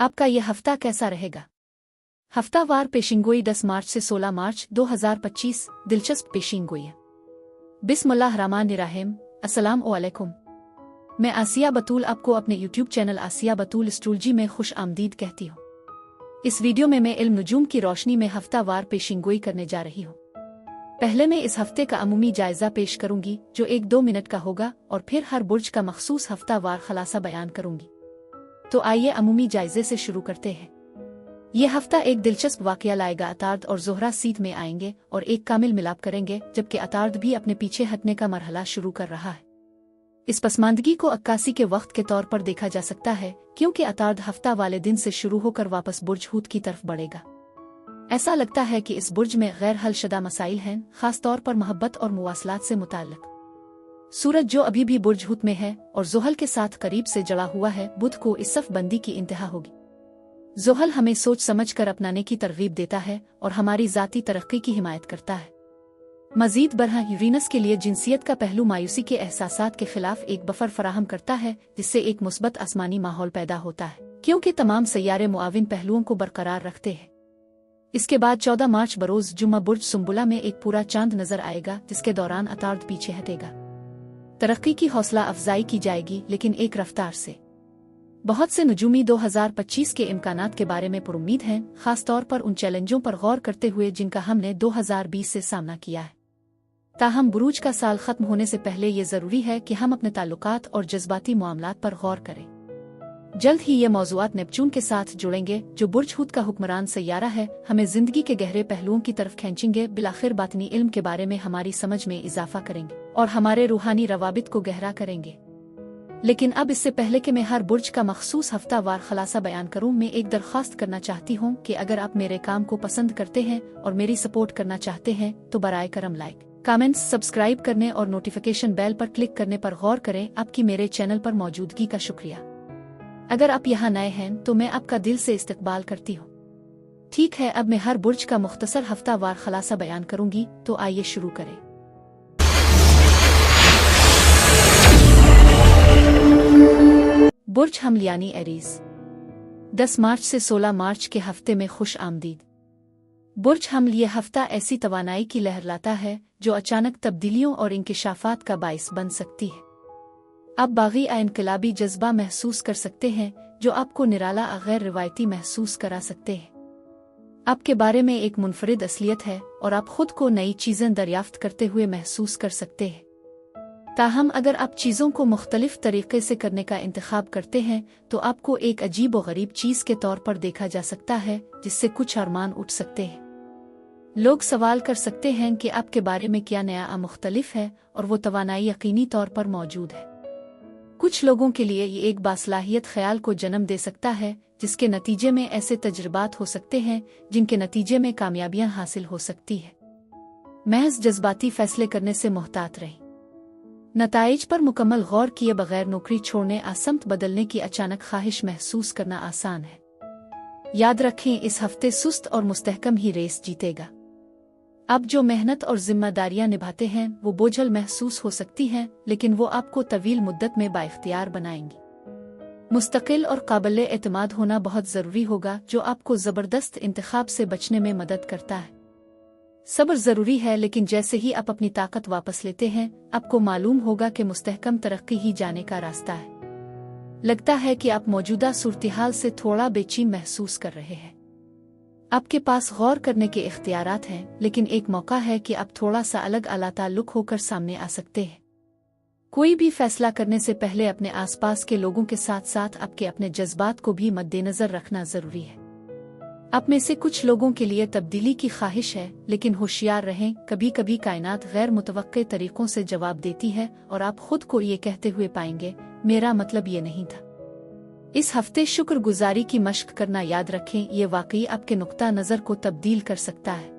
आपका यह हफ्ता कैसा रहेगा? हफ्तावार पेशिंगोई 10 मार्च से 16 मार्च 2025 दिलचस्प पेशिंगोई है। बिस्मिल्लाहिर्रहमानिर्रहीम। अस्सलाम वालेकुम। मैं आसिया बतूल आपको अपने YouTube चैनल आसिया बतूल एस्ट्रोलॉजी में खुश आमदीद कहती हूँ। इस वीडियो में मैं इल्म नुजूम की रोशनी में हफ्तावार पेशिंगोई करने जा रही हूँ। पहले मैं इस हफ्ते का अमूमी जायजा पेश करूंगी जो 1-2 मिनट का होगा और फिर हर बुर्ज का मखसूस हफ्तावार खलासा बयान करूंगी। तो आइए अमूमी जायजे से शुरू करते हैं। यह हफ्ता एक दिलचस्प वाकया लाएगा। अतार्द और ज़ोहरा सीध में आएंगे और एक कामिल मिलाप करेंगे, जबकि अतार्द भी अपने पीछे हटने का मरहला शुरू कर रहा है। इस पसमानदगी को अक्कासी के वक्त के तौर पर देखा जा सकता है, क्योंकि अतार्द हफ्ता वाले दिन से शुरू होकर वापस बुर्ज हूत की तरफ बढ़ेगा। ऐसा लगता है कि इस बुर्ज में गैर हल शुदा मसाइल हैं, खास तौर पर मोहब्बत और मुवासलात से मुताल्लिक। सूरज जो अभी भी बुर्ज हूत में है और ज़ोहल के साथ करीब से जड़ा हुआ है, बुध को इस सफ़बंदी की इंतहा होगी। ज़ोहल हमें सोच समझ कर अपनाने की तरगीब देता है और हमारी ज़ाती तरक्की की हिमायत करता है। मज़ीद बरहा यूरेनस के लिए जिनसियत का पहलू मायूसी के एहसासात के खिलाफ एक बफर फराहम करता है, जिससे एक मुस्बत आसमानी माहौल पैदा होता है, क्योंकि तमाम सैयारे मुआविन पहलुओं को बरकरार रखते हैं। इसके बाद 14 मार्च बरोज जुम्मा बुर्ज सुम्बुला में एक पूरा चांद नजर आएगा, जिसके दौरान अतार्द पीछे हटेगा। तरक्की की हौसला अफजाई की जाएगी, लेकिन एक रफ्तार से। बहुत से नजूमी 2025 के इम्कानात के बारे में पुरुम्मीद हैं, खास तौर पर उन चैलेंजों पर गौर करते हुए जिनका हमने 2020 से सामना किया है। ताहम बुरूज का साल खत्म होने से पहले ये जरूरी है कि हम अपने ताल्लुकात और जज्बाती मामलात पर गौर करें। जल्द ही ये मौज़ूआत नेपच्यून के साथ जुड़ेंगे, जो बुर्ज हूत का हुक्मरान सैयारा है, हमें जिंदगी के गहरे पहलुओं की तरफ खींचेंगे, बिलाखिर बातनी इल्म के बारे में हमारी समझ में इजाफा करेंगे और हमारे रूहानी रवाबित को गहरा करेंगे। लेकिन अब इससे पहले कि मैं हर बुर्ज का मखसूस हफ्तावार खलासा बयान करूं, मैं एक दरख्वास्त करना चाहती हूं कि अगर आप मेरे काम को पसंद करते हैं और मेरी सपोर्ट करना चाहते हैं तो बराए करम लाइक, कमेंट्स, सब्सक्राइब करने और नोटिफिकेशन बेल पर क्लिक करने पर गौर करें। आपकी मेरे चैनल पर मौजूदगी का शुक्रिया। अगर आप यहाँ नए हैं तो मैं आपका दिल से इस्तकबाल करती हूँ। ठीक है, अब मैं हर बुर्ज का मुख्तसर हफ्तावार खलासा बयान करूंगी, तो आइए शुरू करें। बुर्ज हमल यानी एरीज, 10 मार्च से 16 मार्च के हफ्ते में खुश आमदीद। बुर्ज हमल ये हफ्ता ऐसी तवानाई की लहर लाता है जो अचानक तब्दीलियों और इंकिशाफात का बाइस बन सकती है। आप बागी इनकलाबी जज्बा महसूस कर सकते हैं जो आपको निराला गैर रिवायती महसूस करा सकते हैं। आपके बारे में एक मुनफरिद असलियत है और आप खुद को नई चीज़ें दरियाफ्त करते हुए महसूस कर सकते हैं। ताहम अगर आप चीज़ों को मुख्तलिफ तरीके से करने का इंतखाब करते हैं तो आपको एक अजीब व गरीब चीज़ के तौर पर देखा जा सकता है, जिससे कुछ अरमान उठ सकते हैं। लोग सवाल कर सकते हैं कि आपके बारे में क्या नया मुख्तलिफ है, और वो तवानाई यकीनी तौर पर मौजूद है। कुछ लोगों के लिए ये एक बासलाहियत ख्याल को जन्म दे सकता है, जिसके नतीजे में ऐसे तजुर्बात हो सकते हैं जिनके नतीजे में कामयाबियां हासिल हो सकती है। महज जज्बाती फैसले करने से मोहतात रहें। नताइज पर मुकम्मल गौर किए बगैर नौकरी छोड़ने, आसमत बदलने की अचानक ख्वाहिश महसूस करना आसान है। याद रखें, इस हफ्ते सुस्त और मुस्तहकम ही रेस जीतेगा। अब जो मेहनत और जिम्मेदारियां निभाते हैं वो बोझल महसूस हो सकती हैं, लेकिन वो आपको तवील मुद्दत में बाइख्तियार बनाएंगी। मुस्तकिल और काबिल एतमाद होना बहुत ज़रूरी होगा, जो आपको ज़बरदस्त इंतखाब से बचने में मदद करता है। सब्र ज़रूरी है, लेकिन जैसे ही आप अपनी ताकत वापस लेते हैं, आपको मालूम होगा कि मुस्तहकम तरक्की ही जाने का रास्ता है। लगता है कि आप मौजूदा सूरत-ए-हाल से थोड़ा बेचैन महसूस कर रहे हैं। आपके पास गौर करने के इख्तियारात हैं, लेकिन एक मौका है कि आप थोड़ा सा अलग अलाताल्लुक होकर सामने आ सकते हैं। कोई भी फैसला करने से पहले अपने आसपास के लोगों के साथ साथ आपके अपने जज्बात को भी मद्देनजर रखना जरूरी है। आप में से कुछ लोगों के लिए तब्दीली की ख्वाहिश है, लेकिन होशियार रहें, कभी कभी कायनात गैर मुतवक्के तरीकों से जवाब देती है और आप खुद को ये कहते हुए पाएंगे, मेरा मतलब ये नहीं था। इस हफ्ते शुक्रगुजारी की मश्क करना याद रखें, ये वाकई आपके नुक्ता नज़र को तब्दील कर सकता है।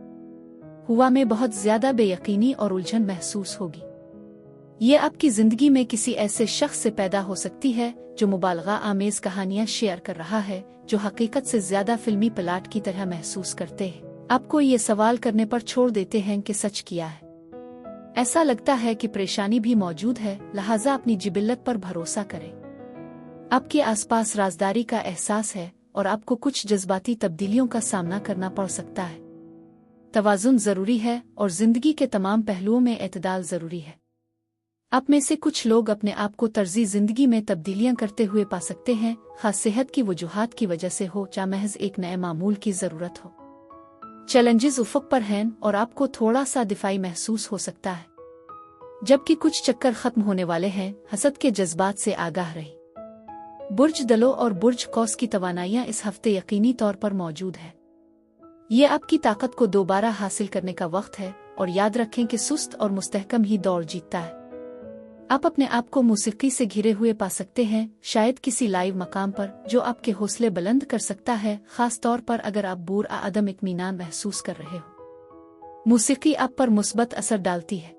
हुआ में बहुत ज्यादा बेयकीनी और उलझन महसूस होगी। ये आपकी जिंदगी में किसी ऐसे शख्स से पैदा हो सकती है जो मुबालगा आमेज कहानियां शेयर कर रहा है, जो हकीकत से ज्यादा फिल्मी प्लाट की तरह महसूस करते हैं। आपको ये सवाल करने पर छोड़ देते हैं कि सच किया है। ऐसा लगता है कि परेशानी भी मौजूद है, लिहाजा अपनी जिबिल्लत पर भरोसा करें। आपके आसपास राजदारी का एहसास है और आपको कुछ जज्बाती तब्दीलियों का सामना करना पड़ सकता है। तवाज़ुन ज़रूरी है और ज़िंदगी के तमाम पहलुओं में एतदाल ज़रूरी है। आप में से कुछ लोग अपने आप को तर्ज़ी ज़िंदगी में तब्दीलियां करते हुए पा सकते हैं, खास सेहत की वजूहात की वजह से हो या महज एक नए मामूल की ज़रूरत हो। चैलेंजेस उफ़क़ पर हैं और आपको थोड़ा सा दिफाई महसूस हो सकता है, जबकि कुछ चक्कर ख़त्म होने वाले हैं। हसद के जज्बात से आगाह रही। बुर्ज दलो और बुर्ज कौस की तवानाइयाँ इस हफ्ते यकीनी तौर पर मौजूद है। ये आपकी ताकत को दोबारा हासिल करने का वक्त है और याद रखें कि सुस्त और मुस्तहकम ही दौड़ जीतता है। आप अपने आप को मौसीकी से घिरे हुए पा सकते हैं, शायद किसी लाइव मकाम पर जो आपके हौसले बुलंद कर सकता है, खास तौर पर अगर आप बुर आदम इत्मीनान महसूस कर रहे हो। मौसीकी आप पर मुस्बत असर डालती है।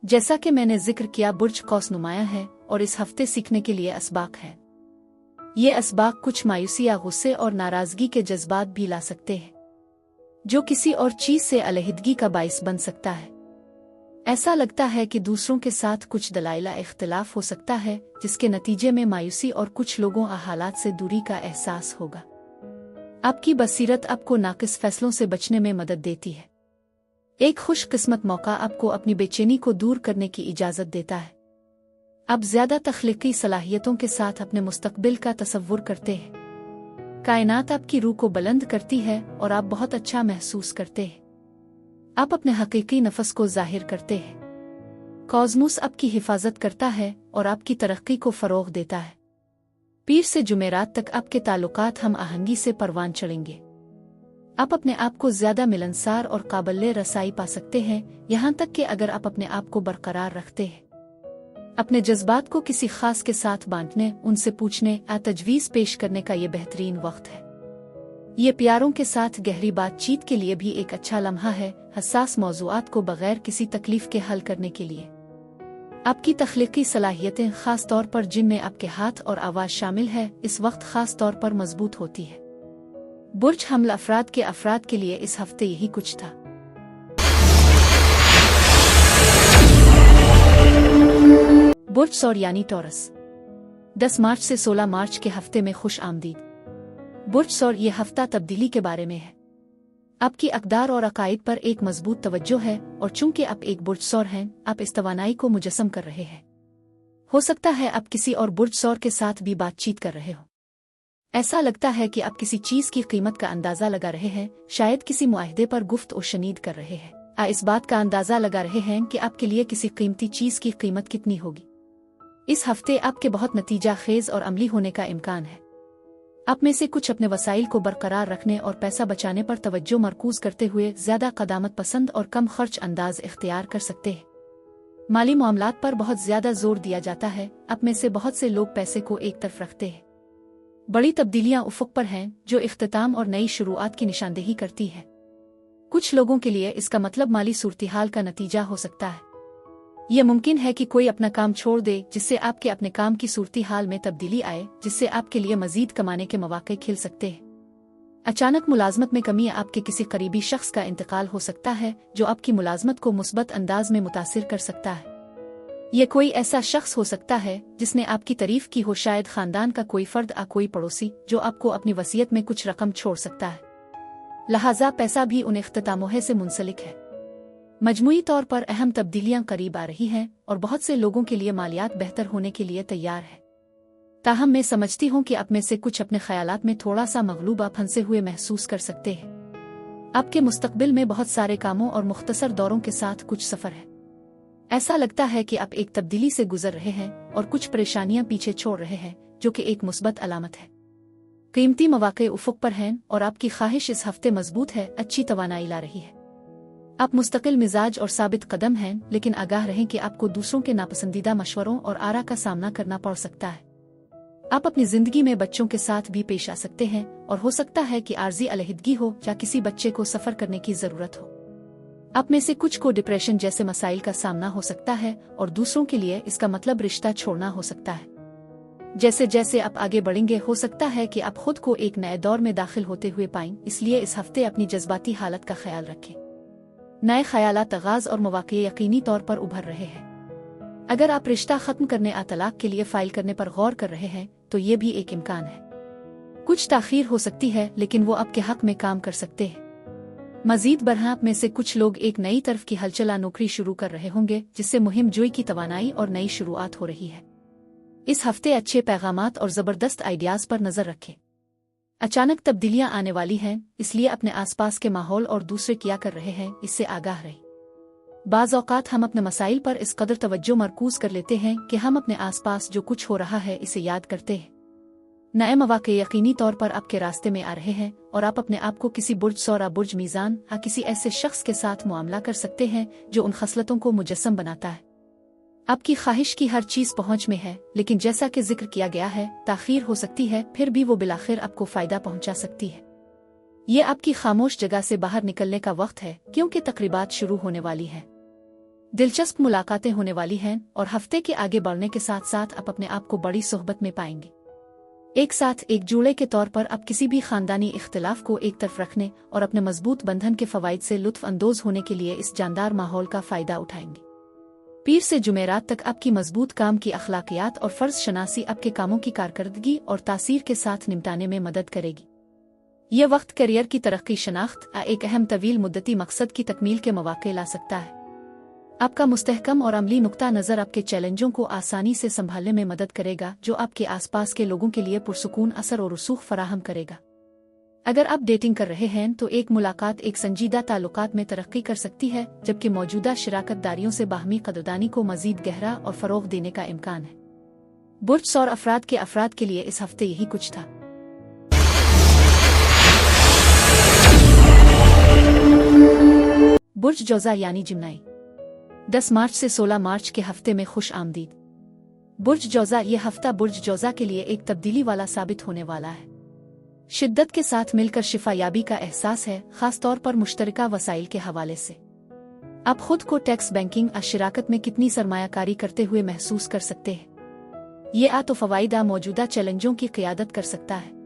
जैसा कि मैंने जिक्र किया, बुर्ज कौस नुमाया है और इस हफ्ते सीखने के लिए असबाक है। ये असबाक कुछ मायूसी या गुस्से और नाराजगी के जज्बात भी ला सकते हैं, जो किसी और चीज से अलहदगी का बाइस बन सकता है। ऐसा लगता है कि दूसरों के साथ कुछ दलाइला इख्तिलाफ हो सकता है, जिसके नतीजे में मायूसी और कुछ लोगों हालात से दूरी का एहसास होगा। आपकी बसीरत आपको नाकिस फैसलों से बचने में मदद देती है। एक खुशकिस्मत मौका आपको अपनी बेचैनी को दूर करने की इजाज़त देता है। आप ज्यादा तख्लीकी सलाहियतों के साथ अपने मुस्तकबिल का तसव्वुर करते हैं। कायनात आपकी रूह को बुलंद करती है और आप बहुत अच्छा महसूस करते हैं। आप अपने हकीकी नफस को जाहिर करते हैं। कॉस्मोस आपकी हिफाजत करता है और आपकी तरक्की को फरोग देता है। पीर से जुमेरात तक आपके ताल्लुकात हम आहंगी से परवान चढ़ेंगे। आप अपने आप को ज्यादा मिलनसार और काबिल रसाई पा सकते हैं, यहाँ तक कि अगर आप अपने आप को बरकरार रखते हैं। अपने जज्बात को किसी खास के साथ बांटने, उनसे पूछने या तजवीज़ पेश करने का ये बेहतरीन वक्त है। ये प्यारों के साथ गहरी बातचीत के लिए भी एक अच्छा लम्हा है, हसास मौज़ूआत को बगैर किसी तकलीफ के हल करने के लिए। आपकी तख्लीकी सलाहियतें, खास तौर पर जिनमें आपके हाथ और आवाज़ शामिल है, इस वक्त खास तौर पर मजबूत होती है। बुर्ज हमल अफराद के लिए इस हफ्ते यही कुछ था। बुर्ज सौर यानी टॉरस, 10 मार्च से 16 मार्च के हफ्ते में खुश आमदीद। बुर्ज सौर ये हफ्ता तब्दीली के बारे में है। आपकी अक़दार और अकायद पर एक मजबूत तवज्जो है और चूंकि आप एक बुर्ज सौर हैं, आप इस तवानाई को मुजस्सम कर रहे हैं। हो सकता है आप किसी और बुर्ज सौर के साथ भी बातचीत कर रहे हो। ऐसा लगता है कि आप किसी चीज की कीमत का अंदाजा लगा रहे हैं, शायद किसी मुआहदे पर गुफ्त और शनीद कर रहे हैं। इस बात का अंदाजा लगा रहे हैं कि आपके लिए किसी कीमती चीज की कीमत कितनी होगी। इस हफ्ते आपके बहुत नतीजा खेज और अमली होने का इम्कान है। आप में से कुछ अपने वसाइल को बरकरार रखने और पैसा बचाने पर तवज्जो मरकूज करते हुए ज्यादा कदामत पसंद और कम खर्च अंदाज इख्तियार कर सकते हैं। माली मामलात पर बहुत ज्यादा जोर दिया जाता है। आप में से बहुत से लोग पैसे को एक तरफ रखते हैं। बड़ी तब्दीलियां उफ़क़ पर हैं, जो इख्तिताम और नई शुरुआत की निशानदेही करती है। कुछ लोगों के लिए इसका मतलब माली सूरत-ए-हाल का नतीजा हो सकता है। यह मुमकिन है कि कोई अपना काम छोड़ दे, जिससे आपके अपने काम की सूरत-ए-हाल में तब्दीली आए, जिससे आपके लिए मजीद कमाने के मौके खिल सकते हैं। अचानक मुलाजमत में कमी, आपके किसी करीबी शख्स का इंतकाल हो सकता है, जो आपकी मुलाजमत को मुस्बत अंदाज में मुतासिर कर सकता है। यह कोई ऐसा शख्स हो सकता है जिसने आपकी तारीफ की हो, शायद खानदान का कोई फर्द या कोई पड़ोसी, जो आपको अपनी वसीयत में कुछ रकम छोड़ सकता है। लिहाजा पैसा भी उन इख्तितामों से मुंसलिक है। मजमूई तौर पर अहम तब्दीलियां करीब आ रही हैं और बहुत से लोगों के लिए मालियात बेहतर होने के लिए तैयार है। ताहम मैं समझती हूँ कि आप में से कुछ अपने ख्यालात में थोड़ा सा मगलूबा फंसे हुए महसूस कर सकते हैं। आपके मुस्तकबिल में बहुत सारे कामों और मुख्तसर दौरों के साथ कुछ सफर है। ऐसा लगता है कि आप एक तब्दीली से गुजर रहे हैं और कुछ परेशानियां पीछे छोड़ रहे हैं, जो कि एक मुस्बत अलामत है। कीमती मौके उफ़क़ पर हैं और आपकी ख्वाहिश इस हफ्ते मजबूत है, अच्छी तवानाई ला रही है। आप मुस्तकिल मिजाज और साबित कदम हैं, लेकिन आगाह रहें कि आपको दूसरों के नापसंदीदा मशवरों और आरा का सामना करना पड़ सकता है। आप अपनी जिंदगी में बच्चों के साथ भी पेश आ सकते हैं और हो सकता है कि आर्जी अलहदगी हो या किसी बच्चे को सफर करने की जरूरत हो। आप में से कुछ को डिप्रेशन जैसे मसाइल का सामना हो सकता है और दूसरों के लिए इसका मतलब रिश्ता छोड़ना हो सकता है। जैसे जैसे आप आगे बढ़ेंगे, हो सकता है कि आप खुद को एक नए दौर में दाखिल होते हुए पाएं, इसलिए इस हफ्ते अपनी जज्बाती हालत का ख्याल रखें। नए ख्यालात, आगाज और मौके यकीनी तौर पर उभर रहे हैं। अगर आप रिश्ता खत्म करने या तलाक के लिए फाइल करने पर गौर कर रहे हैं, तो ये भी एक इम्कान है। कुछ ताख़ीर हो सकती है, लेकिन वो आपके हक में काम कर सकते हैं। मजीद बरहा आप में से कुछ लोग एक नई तरफ की हलचला नौकरी शुरू कर रहे होंगे, जिससे मुहिम जोई की तवानाई और नई शुरुआत हो रही है। इस हफ्ते अच्छे पैगामात और ज़बरदस्त आइडियाज़ पर नज़र रखें। अचानक तब्दीलियां आने वाली हैं, इसलिए अपने आसपास के माहौल और दूसरे क्या कर रहे हैं इससे आगाह रहें। बाज़ औक़ात हम अपने मसाइल पर इस कदर तवज्जो मरकूज़ कर लेते हैं कि हम अपने आसपास जो कुछ हो रहा है इसे याद करते हैं। नए मौक़े यकीनी तौर पर आपके रास्ते में आ रहे हैं और आप अपने आप को किसी बुर्ज सौरा, बुर्ज मीज़ान या किसी ऐसे शख्स के साथ मुआमला कर सकते हैं जो उन खसलतों को मुजस्सम बनाता है। आपकी ख्वाहिश की हर चीज़ पहुंच में है, लेकिन जैसा कि जिक्र किया गया है, ताख़ीर हो सकती है, फिर भी वो बिलाखिर आपको फ़ायदा पहुंचा सकती है। ये आपकी खामोश जगह से बाहर निकलने का वक्त है, क्योंकि तकरीबात शुरू होने वाली हैं, दिलचस्प मुलाकातें होने वाली हैं और हफ्ते के आगे बढ़ने के साथ साथ आप अपने आप को बड़ी सोहबत में पाएंगे। एक साथ एक जोड़े के तौर पर आप किसी भी खानदानी इख्तिलाफ को एक तरफ रखने और अपने मजबूत बंधन के फ़वाइद से लुत्फ़ अंदोज़ होने के लिए इस जानदार माहौल का फ़ायदा उठाएंगे। पीर से जुमेरात तक आपकी मजबूत काम की अखलाकियात और फ़र्ज शनासी आपके कामों की कारकर्दगी और तासीर के साथ निपटाने में मदद करेगी। यह वक्त करियर की तरक्की, शनाख्त एक अहम तवील मुद्दती मकसद की तकमील के मौक़े ला सकता है। आपका मुस्तहकम और अमली नुक्ता नज़र आपके चैलेंजों को आसानी से संभालने में मदद करेगा, जो आपके आसपास के लोगों के लिए पुरसुकून असर और रसूख फराहम करेगा। अगर आप डेटिंग कर रहे हैं तो एक मुलाकात एक संजीदा ताल्लुकात में तरक्की कर सकती है, जबकि मौजूदा शराकतदारियों से बाहमी कदरदानी को मजीद गहरा और फ़रोग़ देने का इम्कान है। बुर्ज सौर अफराद के लिए इस हफ्ते यही कुछ था। बुर्ज जौज़ा यानी जिम्नाई 10 मार्च से 16 मार्च के हफ्ते में खुश आमदीद। बुर्ज जौज़ा ये हफ्ता बुर्ज जौज़ा के लिए एक तब्दीली वाला साबित होने वाला है। शिद्दत के साथ मिलकर शिफायाबी का एहसास है, खास तौर पर मुश्तरका वसाइल के हवाले से। आप खुद को टैक्स, बैंकिंग और शिराकत में कितनी सरमायाकारी करते हुए महसूस कर सकते हैं। ये तो फ़वाइदा मौजूदा चैलेंजों की क़ियादत कर सकता है।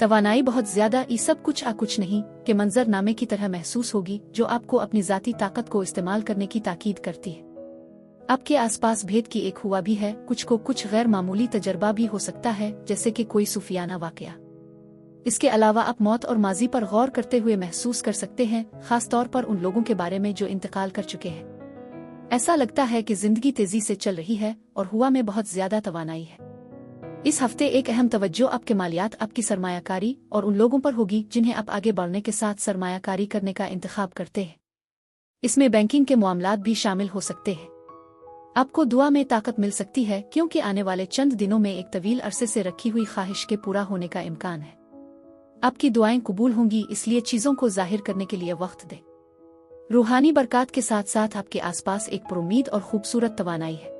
तवानाई बहुत ज़्यादा ई सब कुछ नहीं के मंजरनामे की तरह महसूस होगी, जो आपको अपनी ज़ाती ताकत को इस्तेमाल करने की ताकीद करती है। आपके आसपास भेद की एक हुआ भी है, कुछ गैर मामूली तजर्बा भी हो सकता है, जैसे कि कोई सूफियाना वाक़या। इसके अलावा आप मौत और माजी पर गौर करते हुए महसूस कर सकते हैं, खास तौर पर उन लोगों के बारे में जो इंतकाल कर चुके हैं। ऐसा लगता है कि जिंदगी तेजी से चल रही है और हुआ में बहुत ज्यादा तवानाई है। इस हफ्ते एक अहम तवज्जो आपके मालियात, आपकी सरमायाकारी और उन लोगों पर होगी जिन्हें आप आगे बढ़ने के साथ सरमायाकारी करने का इंतखाब करते हैं। इसमें बैंकिंग के मामलात भी शामिल हो सकते हैं। आपको दुआ में ताकत मिल सकती है, क्योंकि आने वाले चंद दिनों में एक तवील अरसे से रखी हुई ख्वाहिश के पूरा होने का इम्कान है। आपकी दुआएं कबूल होंगी, इसलिए चीज़ों को जाहिर करने के लिए वक्त दें। रूहानी बरकत के साथ साथ आपके आसपास एक पुरुमीद और खूबसूरत तवानाई है।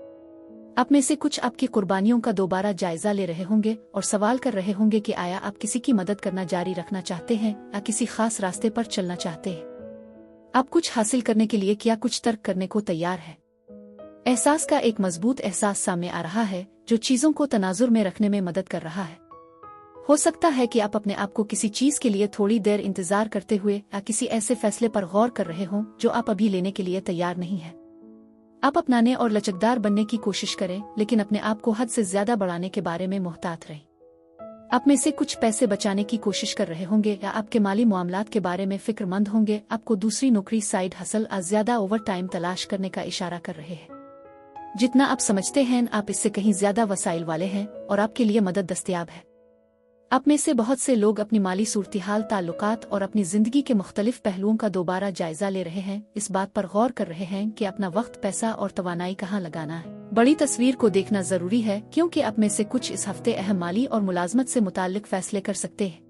आप में से कुछ आपकी कुर्बानियों का दोबारा जायजा ले रहे होंगे और सवाल कर रहे होंगे कि आया आप किसी की मदद करना जारी रखना चाहते हैं या किसी खास रास्ते पर चलना चाहते हैं। आप कुछ हासिल करने के लिए क्या कुछ तर्क करने को तैयार है। एहसास का एक मजबूत एहसास सामने आ रहा है, जो चीज़ों को तनाजुर में रखने में मदद कर रहा है। हो सकता है कि आप अपने आप को किसी चीज़ के लिए थोड़ी देर इंतजार करते हुए या किसी ऐसे फैसले पर गौर कर रहे हों जो आप अभी लेने के लिए तैयार नहीं हैं। आप अपनाने और लचकदार बनने की कोशिश करें, लेकिन अपने आप को हद से ज्यादा बढ़ाने के बारे में मुहतात रहें। आप में से कुछ पैसे बचाने की कोशिश कर रहे होंगे या आपके माली मामलात के बारे में फिक्रमंद होंगे। आपको दूसरी नौकरी, साइड हसल या ज्यादा ओवर टाइम तलाश करने का इशारा कर रहे हैं। जितना आप समझते हैं आप इससे कहीं ज्यादा वसाइल वाले हैं और आपके लिए मदद दस्तयाब है। आप में से बहुत से लोग अपनी माली सूरत-हाल, ताल्लुकात और अपनी जिंदगी के मुख्तलिफ पहलुओं का दोबारा जायजा ले रहे हैं। इस बात पर गौर कर रहे हैं कि अपना वक्त, पैसा और तवानाई कहाँ लगाना है। बड़ी तस्वीर को देखना जरूरी है, क्योंकि आप में से कुछ इस हफ्ते अहम माली और मुलाजमत से मुताल्लिक फैसले कर सकते हैं।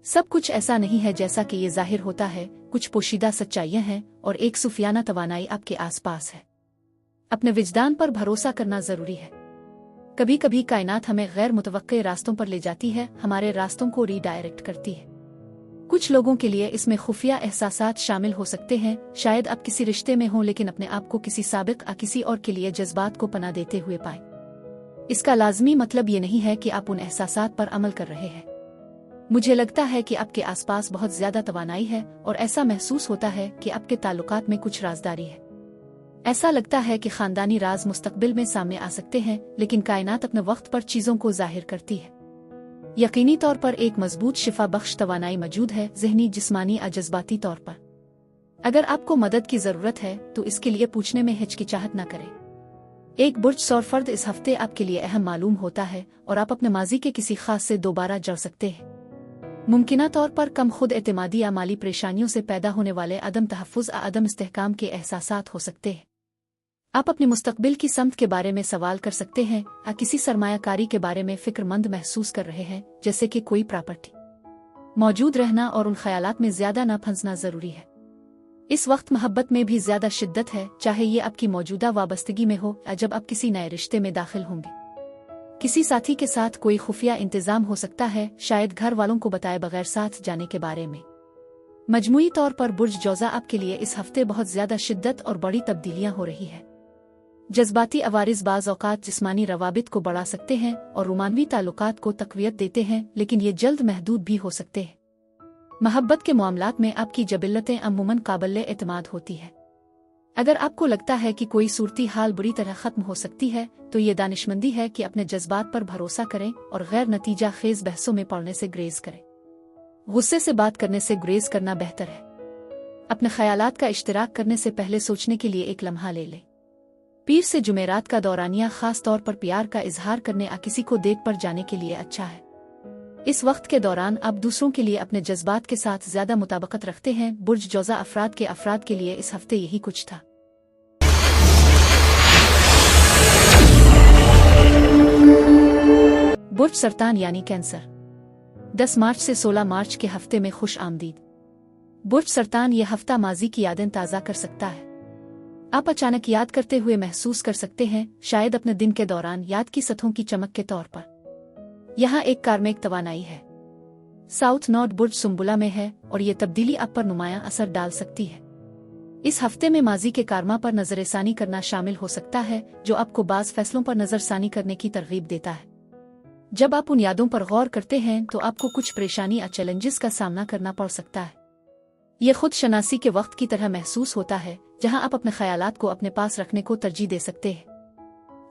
सब कुछ ऐसा नहीं है जैसा कि ये जाहिर होता है। कुछ पोशीदा सच्चाइयां हैं और एक सूफियाना तवानाई आपके आसपास है। अपने विजदान पर भरोसा करना जरूरी है। कभी कभी कायनात हमें गैर मुतवक्के रास्तों पर ले जाती है, हमारे रास्तों को रीडायरेक्ट करती है। कुछ लोगों के लिए इसमें खुफिया एहसासात शामिल हो सकते हैं। शायद आप किसी रिश्ते में हों, लेकिन अपने आप को किसी साबिक या किसी और के लिए जज्बात को पनाह देते हुए पाएं। इसका लाजमी मतलब ये नहीं है कि आप उन एहसासात पर अमल कर रहे हैं। मुझे लगता है कि आपके आसपास बहुत ज्यादा तवानाई है और ऐसा महसूस होता है कि आपके ताल्लुकात में कुछ राजदारी है। ऐसा लगता है कि खानदानी राज मुस्तकबिल में सामने आ सकते हैं, लेकिन कायनात अपने वक्त पर चीजों को जाहिर करती है। यकीनी तौर पर एक मजबूत शिफा बख्श तवानाई मौजूद है, ज़हनी, जिस्मानी या जज्बाती तौर पर। अगर आपको मदद की ज़रूरत है तो इसके लिए पूछने में हिचकिचाहट न करें। एक बुर्ज सौर फर्द इस हफ्ते आपके लिए अहम मालूम होता है और आप अपने माजी के किसी खास से दोबारा जुड़ सकते हैं। मुमकिना तौर पर कम खुद एतमादी या माली परेशानियों से पैदा होने वाले अदम तहफ़्फ़ुज़ या अदम इस्तेहकाम के एहसासात हो सकते हैं। आप अपने मुस्तकबिल की समत के बारे में सवाल कर सकते हैं या किसी सरमायाकारी के बारे में फ़िक्रमंद महसूस कर रहे हैं, जैसे कि कोई प्रॉपर्टी। मौजूद रहना और उन ख्यालात में ज़्यादा न फंसना ज़रूरी है। इस वक्त मोहब्बत में भी ज़्यादा शिद्दत है, चाहे ये आपकी मौजूदा वाबस्तगी में हो या जब आप किसी नए रिश्ते में दाखिल होंगे। किसी साथी के साथ कोई खुफिया इंतज़ाम हो सकता है, शायद घर वालों को बताए बगैर साथ जाने के बारे में। मजमूई तौर पर बुर्ज जौज़ा आपके लिए इस हफ्ते बहुत ज़्यादा शिद्दत और बड़ी तब्दीलियाँ हो रही है। जज्बाती अवारिस बाज़ औक़ात जिस्मानी रवाबित को बढ़ा सकते हैं और रोमानवी ताल्लुकात को तक़वियत देते हैं, लेकिन ये जल्द महदूद भी हो सकते हैं। मोहब्बत के मामलात में आपकी जबिल्लतें अमूमन काबिल एतमाद होती है। अगर आपको लगता है कि कोई सूरती हाल बुरी तरह ख़त्म हो सकती है, तो ये दानिशमंदी है कि अपने जज्बात पर भरोसा करें और गैर नतीजा खेज बहसों में पड़ने से गुरेज करें। गुस्से से बात करने से गुरेज करना बेहतर है। अपने ख्यालात का इश्तिराक करने से पहले सोचने के लिए एक लम्हा ले लें। पीर से जुमेरात का दौरानिया खास तौर पर प्यार का इजहार करने या किसी को डेट पर जाने के लिए अच्छा है। इस वक्त के दौरान आप दूसरों के लिए अपने जज्बात के साथ ज्यादा मुताबकत रखते हैं। बुर्ज जौज़ा अफराद के लिए इस हफ्ते यही कुछ था। बुर्ज सरतान यानी कैंसर। 10 मार्च से 16 मार्च के हफ्ते में खुश आमदीद। बुर्ज सरतान यह हफ्ता माजी की यादें ताज़ा कर सकता है। आप अचानक याद करते हुए महसूस कर सकते हैं, शायद अपने दिन के दौरान याद की सतहों की चमक के तौर पर। यहाँ एक कार्मिक तवानाई है। साउथ नॉर्थ बुर्ज सुम्बुला में है और ये तब्दीली आप पर नुमायां असर डाल सकती है। इस हफ्ते में माजी के कारमा पर नजरसानी करना शामिल हो सकता है, जो आपको बाज़ फैसलों पर नजरसानी करने की तरगीब देता है। जब आप उन यादों पर गौर करते हैं तो आपको कुछ परेशानी या चैलेंजेस का सामना करना पड़ सकता है। ये खुद शनासी के वक्त की तरह महसूस होता है, जहां आप अपने ख्यालात को अपने पास रखने को तरजीह दे सकते हैं।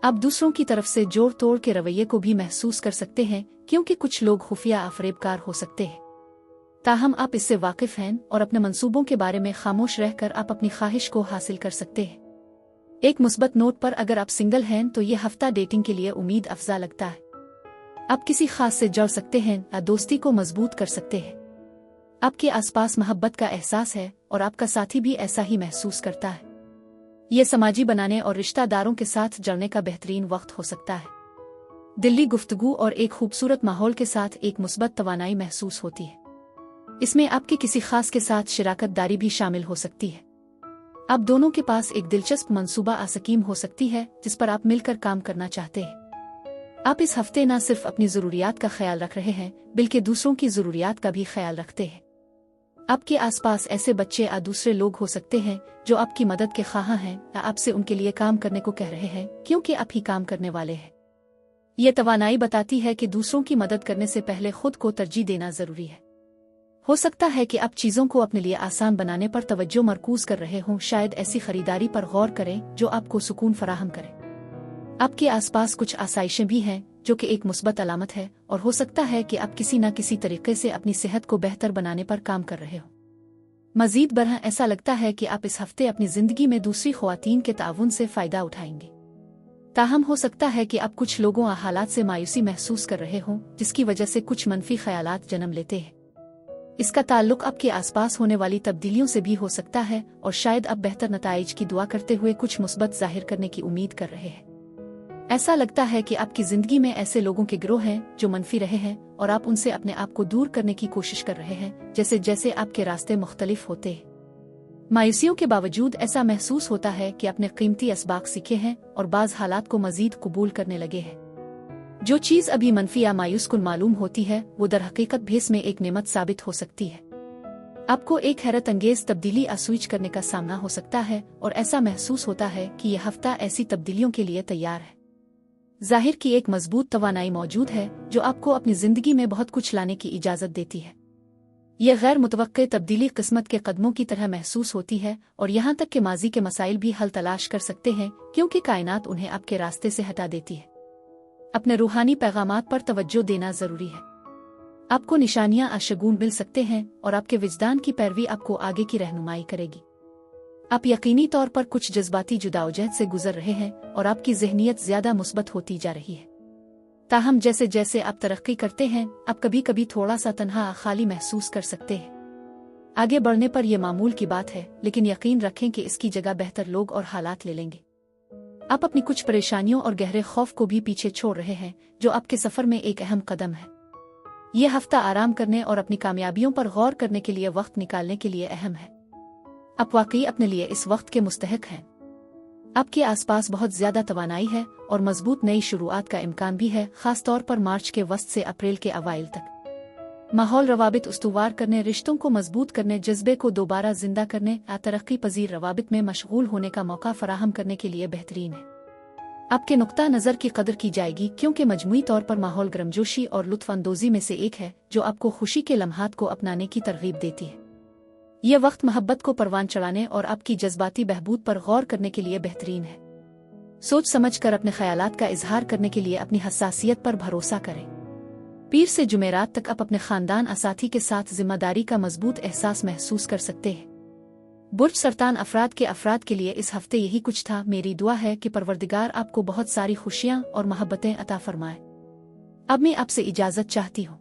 आप दूसरों की तरफ से जोड़ तोड़ के रवैये को भी महसूस कर सकते हैं, क्योंकि कुछ लोग खुफिया अफरेबकार हो सकते हैं। ताहम आप इससे वाकिफ हैं और अपने मंसूबों के बारे में खामोश रहकर आप अपनी ख्वाहिश को हासिल कर सकते हैं। एक मुस्बत नोट पर, अगर आप सिंगल हैं तो ये हफ्ता डेटिंग के लिए उम्मीद अफजा लगता है। आप किसी खास से जुड़ सकते हैं या दोस्ती को मजबूत कर सकते हैं। आपके आसपास मोहब्बत का एहसास है और आपका साथी भी ऐसा ही महसूस करता है। ये समाजी बनाने और रिश्तेदारों के साथ जुड़ने का बेहतरीन वक्त हो सकता है। दिल्ली गुफ्तगू और एक खूबसूरत माहौल के साथ एक मुस्बत तवानाई महसूस होती है। इसमें आपके किसी खास के साथ शिराकत दारी भी शामिल हो सकती है। आप दोनों के पास एक दिलचस्प मंसूबा आसकीम हो सकती है, जिस पर आप मिलकर काम करना चाहते हैं। आप इस हफ्ते न सिर्फ अपनी ज़रूरियात का ख्याल रख रहे हैं, बल्कि दूसरों की ज़रूरियात का भी ख्याल रखते हैं। आपके आसपास ऐसे बच्चे या दूसरे लोग हो सकते हैं जो आपकी मदद के ख्वाह हैं या आपसे उनके लिए काम करने को कह रहे हैं, क्योंकि आप ही काम करने वाले हैं। ये तवानाई बताती है कि दूसरों की मदद करने से पहले खुद को तरजीह देना ज़रूरी है। हो सकता है कि आप चीज़ों को अपने लिए आसान बनाने पर तवज्जो मरकूज कर रहे हों। शायद ऐसी खरीदारी पर गौर करें जो आपको सुकून फराहम करे। आपके आसपास कुछ आसाइशें भी हैं, जो कि एक मुस्बत अलामत है, और हो सकता है कि आप किसी न किसी तरीके से अपनी सेहत को बेहतर बनाने पर काम कर रहे हो। मजीद बरह ऐसा लगता है कि आप इस हफ्ते अपनी जिंदगी में दूसरी ख्वातीन के ताउन से फ़ायदा उठाएंगे। ताहम हो सकता है कि आप कुछ लोगों या हालात से मायूसी महसूस कर रहे हों, जिसकी वजह से कुछ मनफी ख्यालात जन्म लेते हैं। इसका ताल्लुक आपके आसपास होने वाली तब्दीलियों से भी हो सकता है, और शायद आप बेहतर नताइज की दुआ करते हुए कुछ मुस्बत जाहिर करने की उम्मीद कर रहे हैं। ऐसा लगता है कि आपकी जिंदगी में ऐसे लोगों के गिरोह हैं जो मनफी रहे हैं, और आप उनसे अपने आप को दूर करने की कोशिश कर रहे हैं, जैसे जैसे आपके रास्ते मुख्तलिफ होते हैं। मायूसियों के बावजूद ऐसा महसूस होता है कि आपने कीमती असबाक सीखे हैं और बाज़ हालात को मजीद कबूल करने लगे हैं। जो चीज़ अभी मनफी या मायूस कुन मालूम होती है, वो दर हकीकत भेस में एक नेमत साबित हो सकती है। आपको एक हैरत अंगेज तब्दीली आसूज करने का सामना हो सकता है, और ऐसा महसूस होता है कि यह हफ्ता ऐसी तब्दीलियों के लिए तैयार है। जाहिर की एक मजबूत तवानाई मौजूद है जो आपको अपनी जिंदगी में बहुत कुछ लाने की इजाजत देती है। यह गैर मुतवक्के तब्दीली किस्मत के कदमों की तरह महसूस होती है, और यहाँ तक कि माजी के मसाइल भी हल तलाश कर सकते हैं, क्योंकि कायनात उन्हें आपके रास्ते से हटा देती है। अपने रूहानी पैगामात पर तवज्जो देना जरूरी है। आपको निशानियां आशगुन मिल सकते हैं और आपके विजदान की पैरवी आपको आगे की रहनुमाई करेगी। आप यकीनी तौर पर कुछ जज्बाती जुदावजहद से गुजर रहे हैं और आपकी ज़हनियत ज़्यादा मुस्बत होती जा रही है। ताहम जैसे जैसे आप तरक्की करते हैं, आप कभी कभी थोड़ा सा तन्हा खाली महसूस कर सकते हैं। आगे बढ़ने पर यह मामूल की बात है, लेकिन यकीन रखें कि इसकी जगह बेहतर लोग और हालात ले लेंगे। आप अपनी कुछ परेशानियों और गहरे खौफ को भी पीछे छोड़ रहे हैं, जो आपके सफ़र में एक अहम कदम है। यह हफ्ता आराम करने और अपनी कामयाबियों पर गौर करने के लिए वक्त निकालने के लिए अहम है। आप वाकई अपने लिए इस वक्त के मुस्तहिक हैं। आपके आसपास बहुत ज्यादा तवानाई है और मजबूत नई शुरुआत का इम्कान भी है, खास तौर पर मार्च के वस्त से अप्रैल के अवाइल तक। माहौल रवाबित उस्तुवार करने, रिश्तों को मजबूत करने, जज्बे को दोबारा जिंदा करने, तरक्की पजीर रवाबित में मशगूल होने का मौका फराहम करने के लिए बेहतरीन है। आपके नुक्ता नज़र की कदर की जाएगी, क्योंकि मजमूई तौर पर माहौल गर्मजोशी और लुत्फ अंदोजी में से एक है जो आपको खुशी के लम्हात को अपनाने की तरगीब देती है। यह वक्त मोहब्बत को परवान चढ़ाने और आपकी जज्बाती बहबूद पर गौर करने के लिए बेहतरीन है। सोच समझ कर अपने ख्यालात का इजहार करने के लिए अपनी हसासियत पर भरोसा करें। पीर से जुमेरात तक आप अपने खानदान असाथी के साथ जिम्मेदारी का मजबूत एहसास महसूस कर सकते हैं। बुर्ज सरतान अफराद के लिए इस हफ्ते यही कुछ था। मेरी दुआ है कि परवरदिगार आपको बहुत सारी खुशियां और मोहब्बतें अता फरमाए। अब मैं आपसे इजाजत चाहती हूँ।